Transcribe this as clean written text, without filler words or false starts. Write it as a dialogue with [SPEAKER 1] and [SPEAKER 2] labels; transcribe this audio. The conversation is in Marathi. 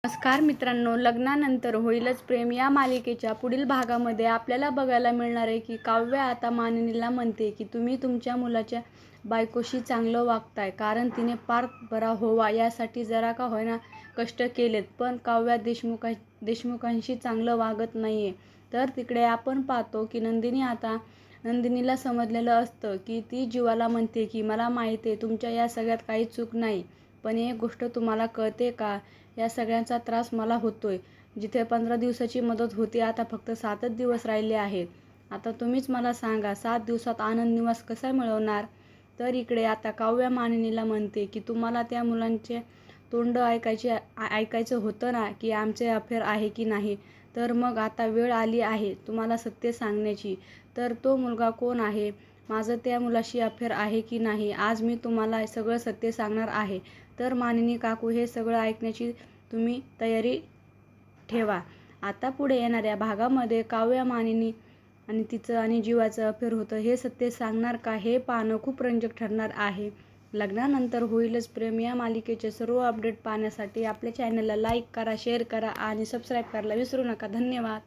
[SPEAKER 1] नमस्कार मित्रांनो, लग्नानंतर होईलच प्रेम या मालिकेच्या पुढील भागामध्ये आपल्याला बघायला मिळणार आहे की काव्या आता मानिनीला म्हणते की तुम्ही तुमच्या मुलाच्या बायकोशी चांगलं वागताय, कारण तिने पार बरा व्हावा यासाठी जरा का होईना कष्ट केलेत, पण काव्या देशमुखांशी चांगलं वागत नाहीये. तर तिकडे आपण पाहतो की नंदिनीला समजलेलं असतं की ती जीवाला म्हणते की मला माहिती आहे तुमच्या या सगळ्यात काही चूक नाही, पण एक गोष्ट तुम्हाला कळते का, या सगळ्यांचा त्रास मला होतोय. जिथे 15 दिवसाची मदत होती आता फक्त 7च दिवस राहिले आहेत. आता तुम्हीच मला सांगा 7 दिवसात आनंद निवास कसा मिळवणार. तर इकडे आता काव्या मानिनीला म्हणते की तुम्हाला त्या मुलांचे तोंड ऐकायचं होतं ना, की आमचे अफेअर आहे की नाही. तर मग आता वेळ आली आहे तुम्हाला सत्य सांगण्याची. तर तो मुलगा कोण आहे, माझं त्या मुलाशी अफेअर आहे की नाही, आज मी तुम्हाला सगळं सत्य सांगणार आहे. तर मानिनी काकू, हे सगळं ऐकण्याची तुम्ही तयारी ठेवा. आता पुढे येणाऱ्या भागामध्ये काव्या मानिनी आणि तिचं आणि जीवाचं अफेअर होतं हे सत्य सांगणार का, हे पाहणं खूप रंजक ठरणार आहे. लग्नानंतर होईलच प्रेम या मालिकेचे सर्व अपडेट पाहण्यासाठी आपल्या चॅनलला लाईक करा, शेअर करा आणि सबस्क्राईब करायला विसरू नका. धन्यवाद.